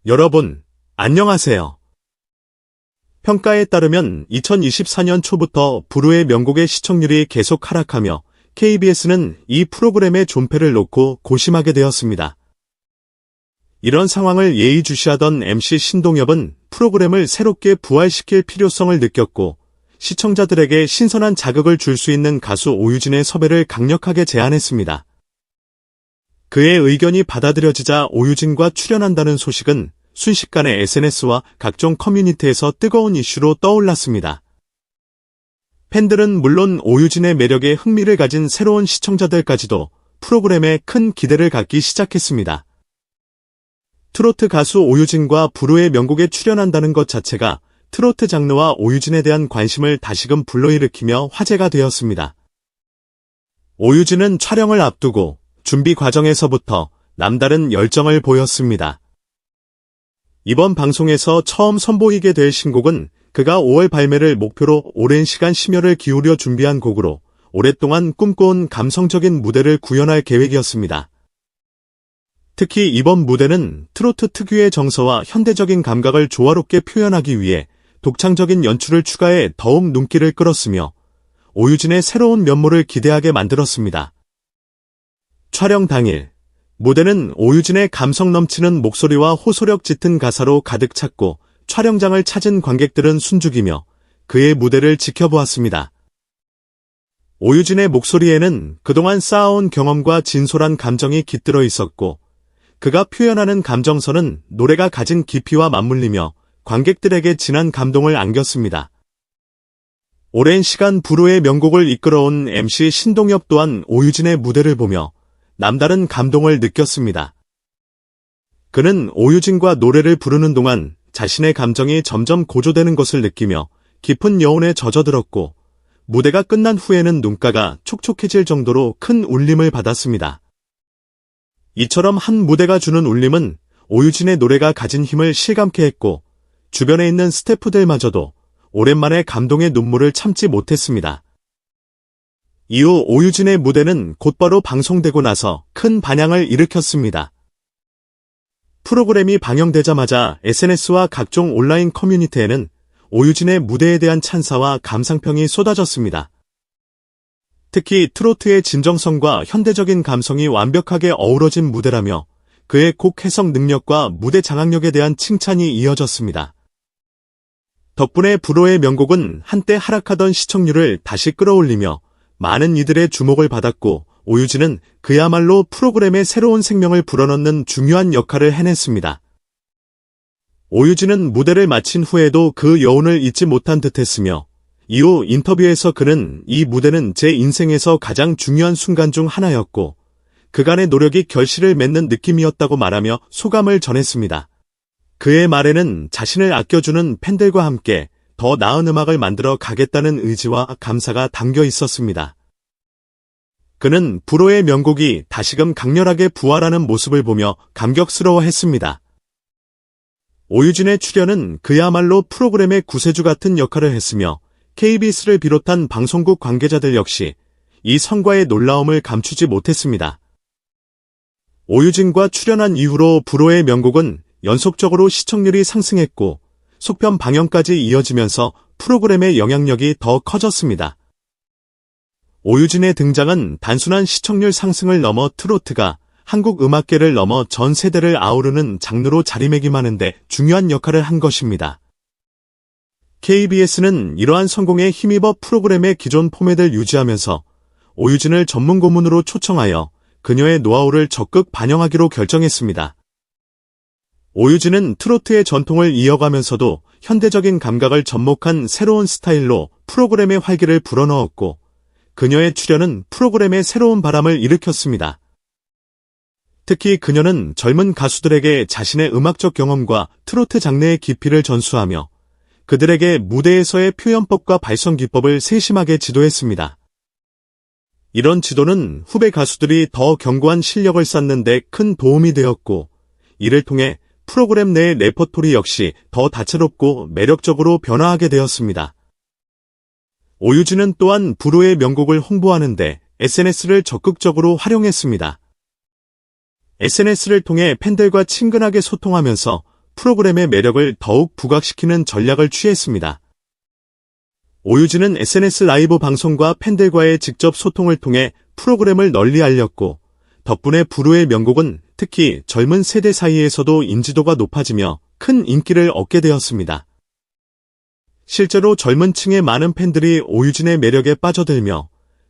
여러분, 안녕하세요. 평가에 따르면 2024년 초부터 부르의 명곡의 시청률이 계속 하락하며 KBS는 이 프로그램의 존폐를 놓고 고심하게 되었습니다. 이런 상황을 예의주시하던 MC 신동엽은 프로그램을 새롭게 부활시킬 필요성을 느꼈고 시청자들에게 신선한 자극을 줄 수 있는 가수 오유진의 섭외를 강력하게 제안했습니다. 그의 의견이 받아들여지자 오유진과 출연한다는 소식은 순식간에 SNS와 각종 커뮤니티에서 뜨거운 이슈로 떠올랐습니다. 팬들은 물론 오유진의 매력에 흥미를 가진 새로운 시청자들까지도 프로그램에 큰 기대를 갖기 시작했습니다. 트로트 가수 오유진과 부르의 명곡에 출연한다는 것 자체가 트로트 장르와 오유진에 대한 관심을 다시금 불러일으키며 화제가 되었습니다. 오유진은 촬영을 앞두고 준비 과정에서부터 남다른 열정을 보였습니다. 이번 방송에서 처음 선보이게 될 신곡은 그가 5월 발매를 목표로 오랜 시간 심혈을 기울여 준비한 곡으로 오랫동안 꿈꿔온 감성적인 무대를 구현할 계획이었습니다. 특히 이번 무대는 트로트 특유의 정서와 현대적인 감각을 조화롭게 표현하기 위해 독창적인 연출을 추가해 더욱 눈길을 끌었으며 오유진의 새로운 면모를 기대하게 만들었습니다. 촬영 당일, 무대는 오유진의 감성 넘치는 목소리와 호소력 짙은 가사로 가득 찼고 촬영장을 찾은 관객들은 숨죽이며 그의 무대를 지켜보았습니다. 오유진의 목소리에는 그동안 쌓아온 경험과 진솔한 감정이 깃들어 있었고 그가 표현하는 감정선은 노래가 가진 깊이와 맞물리며 관객들에게 진한 감동을 안겼습니다. 오랜 시간 부르의 명곡을 이끌어온 MC 신동엽 또한 오유진의 무대를 보며 남다른 감동을 느꼈습니다. 그는 오유진과 노래를 부르는 동안 자신의 감정이 점점 고조되는 것을 느끼며 깊은 여운에 젖어들었고 무대가 끝난 후에는 눈가가 촉촉해질 정도로 큰 울림을 받았습니다. 이처럼 한 무대가 주는 울림은 오유진의 노래가 가진 힘을 실감케 했고 주변에 있는 스태프들마저도 오랜만에 감동의 눈물을 참지 못했습니다. 이후 오유진의 무대는 곧바로 방송되고 나서 큰 반향을 일으켰습니다. 프로그램이 방영되자마자 SNS와 각종 온라인 커뮤니티에는 오유진의 무대에 대한 찬사와 감상평이 쏟아졌습니다. 특히 트로트의 진정성과 현대적인 감성이 완벽하게 어우러진 무대라며 그의 곡 해석 능력과 무대 장악력에 대한 칭찬이 이어졌습니다. 덕분에 부르의 명곡은 한때 하락하던 시청률을 다시 끌어올리며 많은 이들의 주목을 받았고 오유진은 그야말로 프로그램에 새로운 생명을 불어넣는 중요한 역할을 해냈습니다. 오유진은 무대를 마친 후에도 그 여운을 잊지 못한 듯했으며 이후 인터뷰에서 그는 이 무대는 제 인생에서 가장 중요한 순간 중 하나였고 그간의 노력이 결실을 맺는 느낌이었다고 말하며 소감을 전했습니다. 그의 말에는 자신을 아껴주는 팬들과 함께 더 나은 음악을 만들어 가겠다는 의지와 감사가 담겨 있었습니다. 그는 부르의 명곡이 다시금 강렬하게 부활하는 모습을 보며 감격스러워했습니다. 오유진의 출연은 그야말로 프로그램의 구세주 같은 역할을 했으며 KBS를 비롯한 방송국 관계자들 역시 이 성과의 놀라움을 감추지 못했습니다. 오유진과 출연한 이후로 부르의 명곡은 연속적으로 시청률이 상승했고 속편 방영까지 이어지면서 프로그램의 영향력이 더 커졌습니다. 오유진의 등장은 단순한 시청률 상승을 넘어 트로트가 한국 음악계를 넘어 전 세대를 아우르는 장르로 자리매김하는데 중요한 역할을 한 것입니다. KBS는 이러한 성공에 힘입어 프로그램의 기존 포맷을 유지하면서 오유진을 전문 고문으로 초청하여 그녀의 노하우를 적극 반영하기로 결정했습니다. 오유진은 트로트의 전통을 이어가면서도 현대적인 감각을 접목한 새로운 스타일로 프로그램의 활기를 불어넣었고 그녀의 출연은 프로그램에 새로운 바람을 일으켰습니다. 특히 그녀는 젊은 가수들에게 자신의 음악적 경험과 트로트 장르의 깊이를 전수하며 그들에게 무대에서의 표현법과 발성 기법을 세심하게 지도했습니다. 이런 지도는 후배 가수들이 더 견고한 실력을 쌓는 데 큰 도움이 되었고 이를 통해 프로그램 내의 레퍼토리 역시 더 다채롭고 매력적으로 변화하게 되었습니다. 오유진은 또한 부르의 명곡을 홍보하는데 SNS를 적극적으로 활용했습니다. SNS를 통해 팬들과 친근하게 소통하면서 프로그램의 매력을 더욱 부각시키는 전략을 취했습니다. 오유진은 SNS 라이브 방송과 팬들과의 직접 소통을 통해 프로그램을 널리 알렸고, 덕분에 부르의 명곡은 특히 젊은 세대 사이에서도 인지도가 높아지며 큰 인기를 얻게 되었습니다. 실제로 젊은 층의 많은 팬들이 오유진의 매력에 빠져들며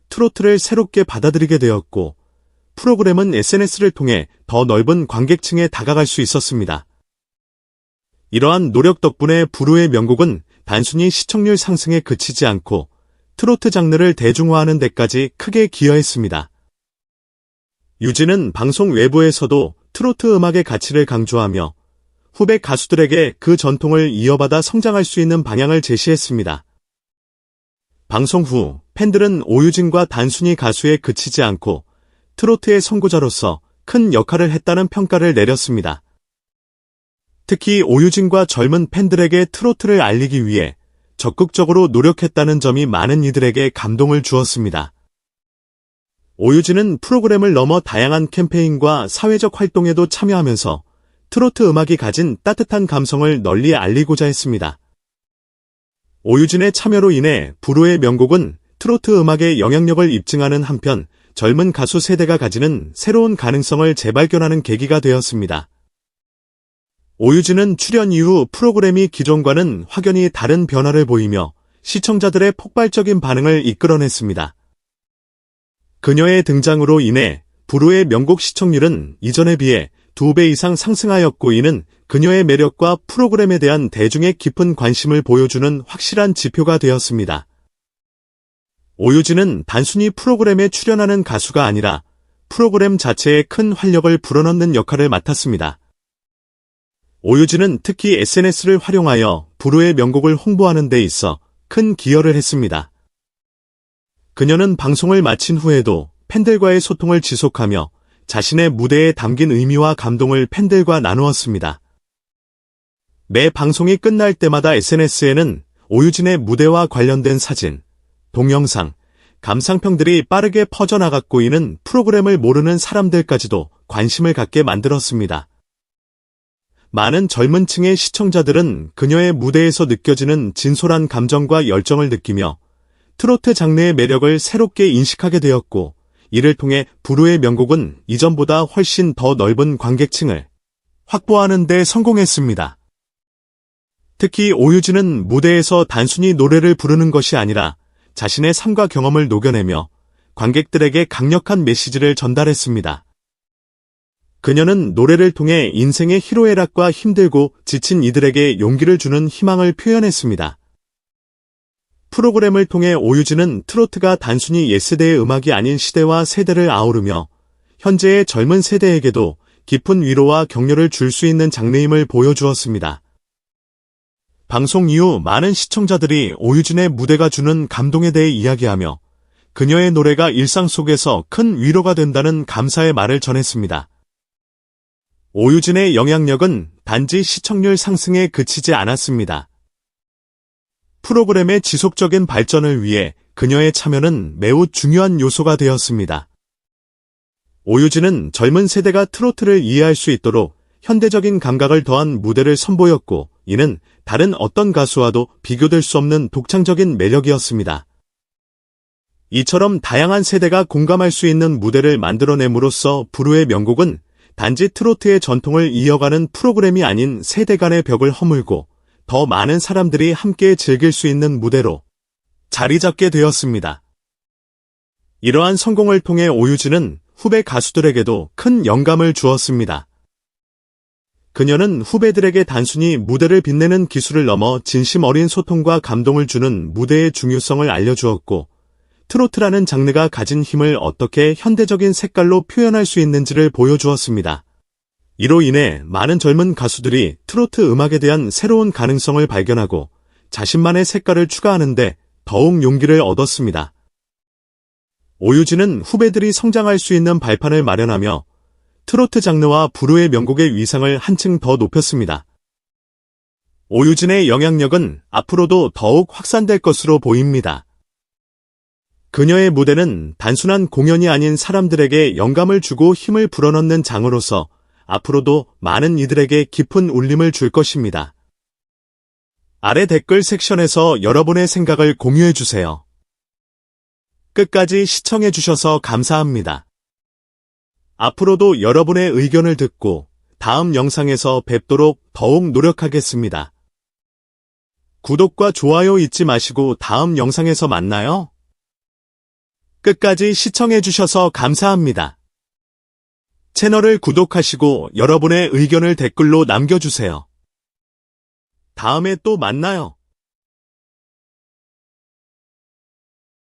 트로트를 새롭게 받아들이게 되었고, 프로그램은 SNS를 통해 더 넓은 관객층에 다가갈 수 있었습니다. 이러한 노력 덕분에 부르의 명곡은 단순히 시청률 상승에 그치지 않고 트로트 장르를 대중화하는 데까지 크게 기여했습니다. 유진은 방송 외부에서도 트로트 음악의 가치를 강조하며 후배 가수들에게 그 전통을 이어받아 성장할 수 있는 방향을 제시했습니다. 방송 후 팬들은 오유진과 단순히 가수에 그치지 않고 트로트의 선구자로서 큰 역할을 했다는 평가를 내렸습니다. 특히 오유진과 젊은 팬들에게 트로트를 알리기 위해 적극적으로 노력했다는 점이 많은 이들에게 감동을 주었습니다. 오유진은 프로그램을 넘어 다양한 캠페인과 사회적 활동에도 참여하면서 트로트 음악이 가진 따뜻한 감성을 널리 알리고자 했습니다. 오유진의 참여로 인해 부르의 명곡은 트로트 음악의 영향력을 입증하는 한편 젊은 가수 세대가 가지는 새로운 가능성을 재발견하는 계기가 되었습니다. 오유진은 출연 이후 프로그램이 기존과는 확연히 다른 변화를 보이며 시청자들의 폭발적인 반응을 이끌어냈습니다. 그녀의 등장으로 인해 부르의 명곡 시청률은 이전에 비해 2배 이상 상승하였고, 이는 그녀의 매력과 프로그램에 대한 대중의 깊은 관심을 보여주는 확실한 지표가 되었습니다. 오유진은 단순히 프로그램에 출연하는 가수가 아니라 프로그램 자체에 큰 활력을 불어넣는 역할을 맡았습니다. 오유진은 특히 SNS를 활용하여 부르의 명곡을 홍보하는 데 있어 큰 기여를 했습니다. 그녀는 방송을 마친 후에도 팬들과의 소통을 지속하며 자신의 무대에 담긴 의미와 감동을 팬들과 나누었습니다. 매 방송이 끝날 때마다 SNS에는 오유진의 무대와 관련된 사진, 동영상, 감상평들이 빠르게 퍼져나갔고, 이는 프로그램을 모르는 사람들까지도 관심을 갖게 만들었습니다. 많은 젊은 층의 시청자들은 그녀의 무대에서 느껴지는 진솔한 감정과 열정을 느끼며 트로트 장르의 매력을 새롭게 인식하게 되었고, 이를 통해 부르의 명곡은 이전보다 훨씬 더 넓은 관객층을 확보하는 데 성공했습니다. 특히 오유진은 무대에서 단순히 노래를 부르는 것이 아니라 자신의 삶과 경험을 녹여내며 관객들에게 강력한 메시지를 전달했습니다. 그녀는 노래를 통해 인생의 희로애락과 힘들고 지친 이들에게 용기를 주는 희망을 표현했습니다. 프로그램을 통해 오유진은 트로트가 단순히 옛세대의 음악이 아닌 시대와 세대를 아우르며 현재의 젊은 세대에게도 깊은 위로와 격려를 줄 수 있는 장르임을 보여주었습니다. 방송 이후 많은 시청자들이 오유진의 무대가 주는 감동에 대해 이야기하며 그녀의 노래가 일상 속에서 큰 위로가 된다는 감사의 말을 전했습니다. 오유진의 영향력은 단지 시청률 상승에 그치지 않았습니다. 프로그램의 지속적인 발전을 위해 그녀의 참여는 매우 중요한 요소가 되었습니다. 오유진은 젊은 세대가 트로트를 이해할 수 있도록 현대적인 감각을 더한 무대를 선보였고, 이는 다른 어떤 가수와도 비교될 수 없는 독창적인 매력이었습니다. 이처럼 다양한 세대가 공감할 수 있는 무대를 만들어냄으로써 부르의 명곡은 단지 트로트의 전통을 이어가는 프로그램이 아닌 세대 간의 벽을 허물고 더 많은 사람들이 함께 즐길 수 있는 무대로 자리 잡게 되었습니다. 이러한 성공을 통해 오유진은 후배 가수들에게도 큰 영감을 주었습니다. 그녀는 후배들에게 단순히 무대를 빛내는 기술을 넘어 진심 어린 소통과 감동을 주는 무대의 중요성을 알려주었고, 트로트라는 장르가 가진 힘을 어떻게 현대적인 색깔로 표현할 수 있는지를 보여주었습니다. 이로 인해 많은 젊은 가수들이 트로트 음악에 대한 새로운 가능성을 발견하고 자신만의 색깔을 추가하는데 더욱 용기를 얻었습니다. 오유진은 후배들이 성장할 수 있는 발판을 마련하며 트로트 장르와 부르의 명곡의 위상을 한층 더 높였습니다. 오유진의 영향력은 앞으로도 더욱 확산될 것으로 보입니다. 그녀의 무대는 단순한 공연이 아닌 사람들에게 영감을 주고 힘을 불어넣는 장으로서 앞으로도 많은 이들에게 깊은 울림을 줄 것입니다. 아래 댓글 섹션에서 여러분의 생각을 공유해 주세요. 끝까지 시청해 주셔서 감사합니다. 앞으로도 여러분의 의견을 듣고 다음 영상에서 뵙도록 더욱 노력하겠습니다. 구독과 좋아요 잊지 마시고 다음 영상에서 만나요. 끝까지 시청해 주셔서 감사합니다. 채널을 구독하시고 여러분의 의견을 댓글로 남겨주세요. 다음에 또 만나요.